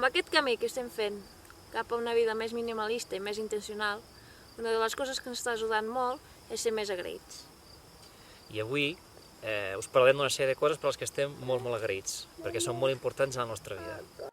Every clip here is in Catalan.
amb aquest camí que estem fent cap a una vida més minimalista i més intencional, una de les coses que ens està ajudant molt és ser més agraïts. I avui us parlarem d'una sèrie de coses per les que estem molt agraïts, perquè són molt importants en la nostra vida.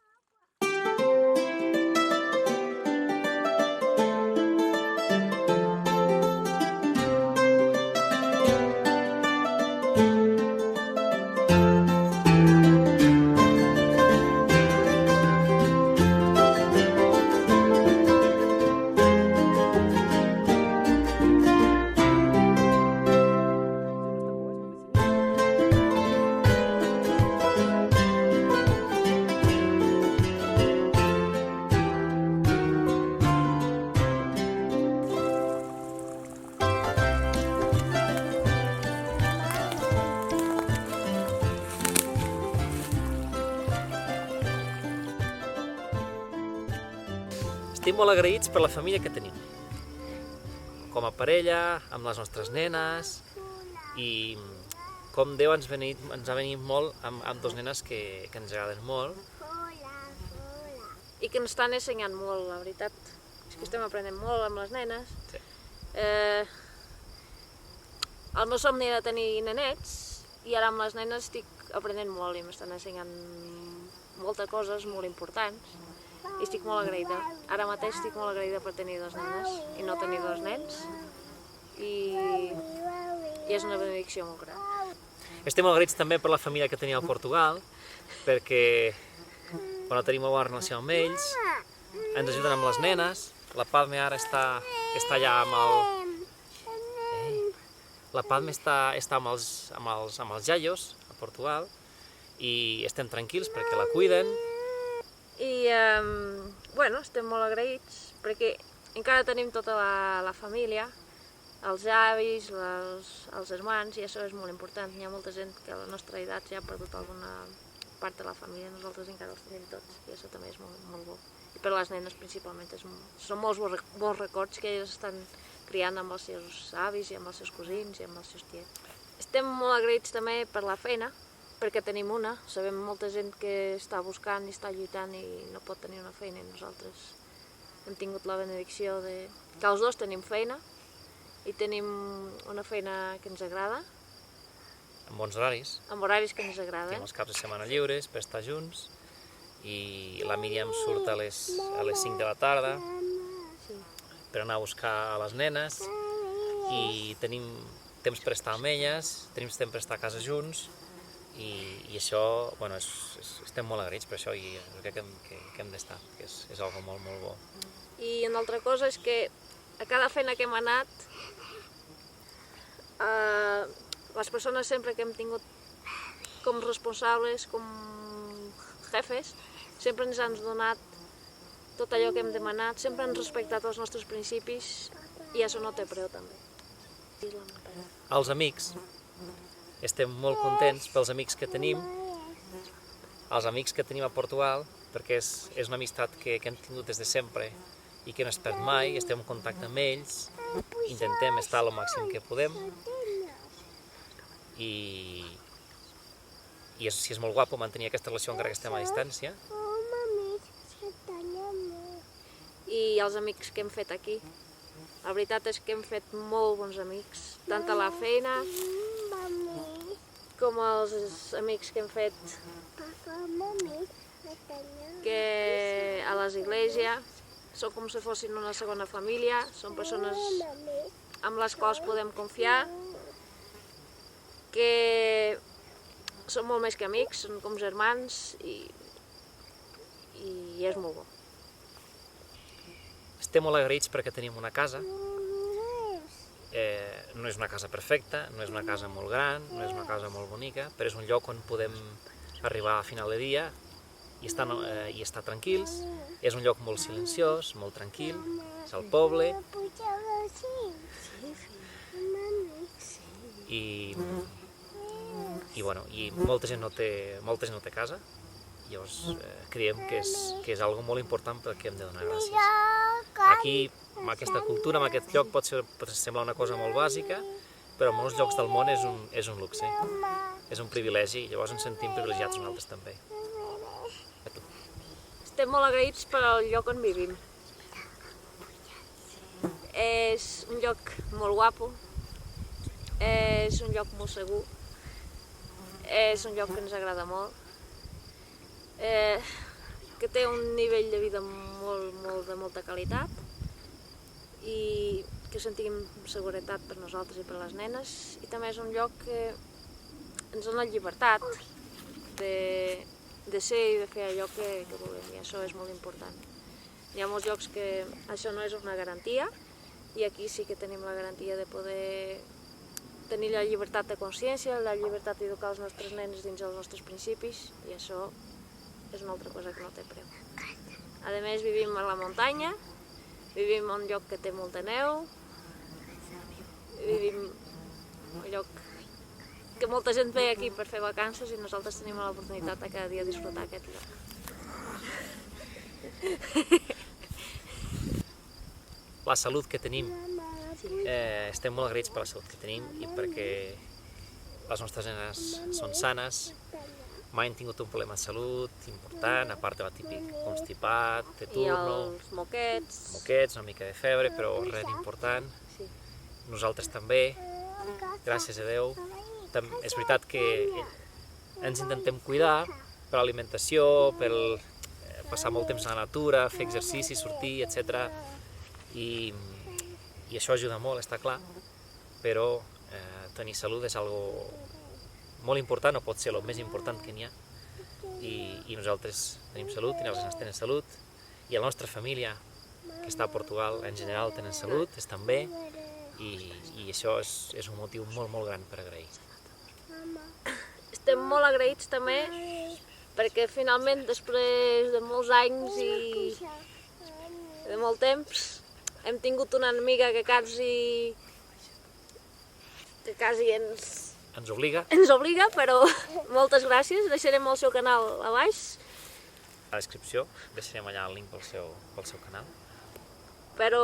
Estem molt agraïts per la família que tenim, com a parella, amb les nostres nenes, i com Déu ens ha venit molt amb dos nenes que ens agraden molt. I que ens estan ensenyant molt, la veritat. És que estem aprenent molt amb les nenes. Sí. El meu somni era tenir nenets, i ara amb les nenes estic aprenent molt i m'estan ensenyant moltes coses molt importants. I estic molt agraïda. Ara mateix estic molt agraïda per tenir dues nenes i no tenir dos nens. I és una benedicció molt gran. Estem molt agraïts també per la família que tenim a Portugal, perquè tenim una bona relació amb ells, ens ajuden amb les nenes. La Padme ara està allà amb La Padme està amb els iaios a Portugal i estem tranquils perquè la cuiden. I estem molt agraïts perquè encara tenim tota la família, els avis, els germans, i això és molt important. Hi ha molta gent que a la nostra edat ja ha perdut alguna part de la família, nosaltres encara els tenim tots, i això també és molt bo. I per a les nenes principalment són molts bons records que elles estan criant amb els seus avis i amb els seus cosins i amb els seus tiets. Estem molt agraïts també per la feina, perquè tenim una. Sabem molta gent que està buscant i està lluitant i no pot tenir una feina, i nosaltres hem tingut la benedicció que els dos tenim feina i tenim una feina que ens agrada. Amb bons horaris. Amb horaris que ens agraden. Tenim els caps de setmana lliures per estar junts i la Míriam surt a les 5 de la tarda per anar a buscar a les nenes i tenim temps per estar amb elles, tenim temps per estar a casa junts. I això, estem molt agraïts per això i crec que hem d'estar, que és algo molt bo. I una altra cosa és que a cada feina que hem anat, les persones sempre que hem tingut com responsables, com jefes, sempre ens han donat tot allò que hem demanat, sempre han respectat els nostres principis i això no té preu també. Els amics. Estem molt contents pels amics que tenim, els amics que tenim a Portugal, perquè és una amistat que hem tingut des de sempre i que no es perd mai, estem en contacte amb ells, intentem estar al màxim que podem i és molt guapo mantenir aquesta relació encara que estem a distància. I els amics que hem fet aquí, la veritat és que hem fet molt bons amics, tant a la feina com els amics que hem fet a les esglésies. Són com si fossin una segona família, són persones amb les quals podem confiar, que són molt més que amics, són com germans i és molt bo. Estem molt agraïts perquè tenim una casa. No és una casa perfecta, no és una casa molt gran, no és una casa molt bonica, però és un lloc on podem arribar a final de dia i estar tranquils. És un lloc molt silenciós, molt tranquil, és al poble. I molta gent no té casa, llavors creiem que és algo molt important per què hem de donar gràcies. Aquí, amb aquesta cultura, en aquest lloc, pot semblar una cosa molt bàsica, però en molts llocs del món és un luxe, és un privilegi, i llavors ens sentim privilegiats nosaltres també. estem molt agraïts pel lloc on vivim. És un lloc molt guapo, és un lloc molt segur, és un lloc que ens agrada molt, que té un nivell de vida de molta qualitat i que sentim seguretat per nosaltres i per les nenes, i també és un lloc que ens dona llibertat de ser i de fer allò que volem, i això és molt important. Hi ha molts llocs que això no és una garantia, i aquí sí que tenim la garantia de poder tenir la llibertat de consciència, la llibertat d'educar els nostres nens dins els nostres principis, i això és una altra cosa que no té preu. A més, vivim a la muntanya, vivim en un lloc que té molta neu, vivim en un lloc que molta gent ve aquí per fer vacances i nosaltres tenim l'oportunitat de cada dia disfrutar aquest lloc. La salut que tenim, estem molt agraïts per la salut que tenim i perquè les nostres nenes són sanes, mai han tingut un problema de salut important, a part de la típic constipat, de I turno, els moquets. una mica de febre, però res d'important. Sí. Nosaltres també, gràcies a Déu. És veritat que ens intentem cuidar per l'alimentació, per passar molt temps a la natura, fer exercici, sortir, etc. I això ajuda molt, està clar, però tenir salut és algo molt important, o pot ser el més important que n'hi ha, i nosaltres tenim salut, i les nenes tenen salut, i la nostra família, que està a Portugal, en general tenen salut, estan bé, i això és un motiu molt, molt gran per agrair. Estem molt agraïts també perquè finalment, després de molts anys i de molt temps, hem tingut una amiga que quasi Ens obliga. Ens obliga, però moltes gràcies. Deixarem el seu canal a baix. A la descripció deixarem allà el link pel seu canal. Però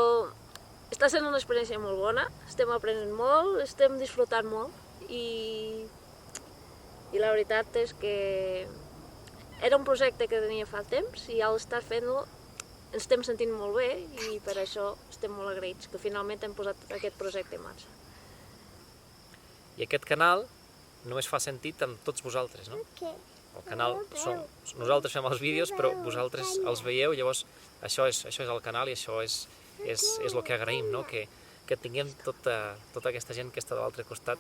està sent una experiència molt bona, estem aprenent molt, estem disfrutant molt i la veritat és que era un projecte que tenia fa temps i al estar fent-lo ens estem sentint molt bé i per això estem molt agraïts que finalment hem posat aquest projecte en marxa. I aquest canal només fa sentit amb tots vosaltres, no? El canal, nosaltres fem els vídeos, però vosaltres els veieu, llavors això és el canal i això és el que agraïm, no? Que tinguem tota aquesta gent que està de l'altre costat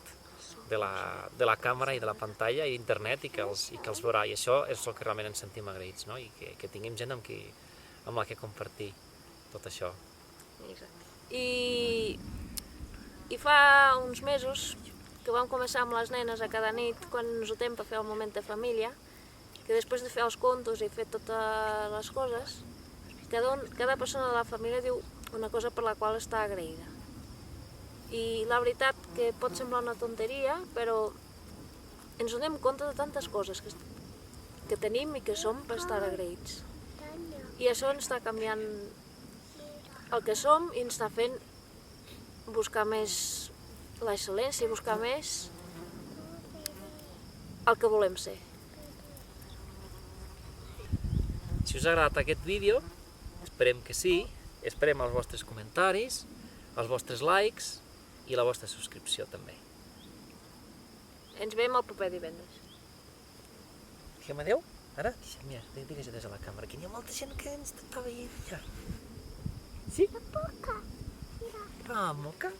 de la càmera i de la pantalla i d'internet i que els veurà, i això és el que realment ens sentim agraïts, no? I que tinguem gent amb la que compartir tot això. Exacte. I fa uns mesos que vam començar amb les nenes a cada nit, quan ens ho per fer el moment de família, que després de fer els contos i fer totes les coses, cada persona de la família diu una cosa per la qual està agraïda. I la veritat que pot semblar una tonteria, però ens donem compte de tantes coses que tenim i que som per estar agraïts. I això ens està canviant el que som i ens està fent buscar més l'excel·lència, buscar més el que volem ser. Si us ha agradat aquest vídeo, esperem que sí, esperem els vostres comentaris, els vostres likes i la vostra subscripció també. Ens veiem el proper divendres. Diguem adeu? Ara? Mira, digues des a la càmera, que hi ha molta gent que ens està veient. Ja. Sí? La boca. Ah, moca.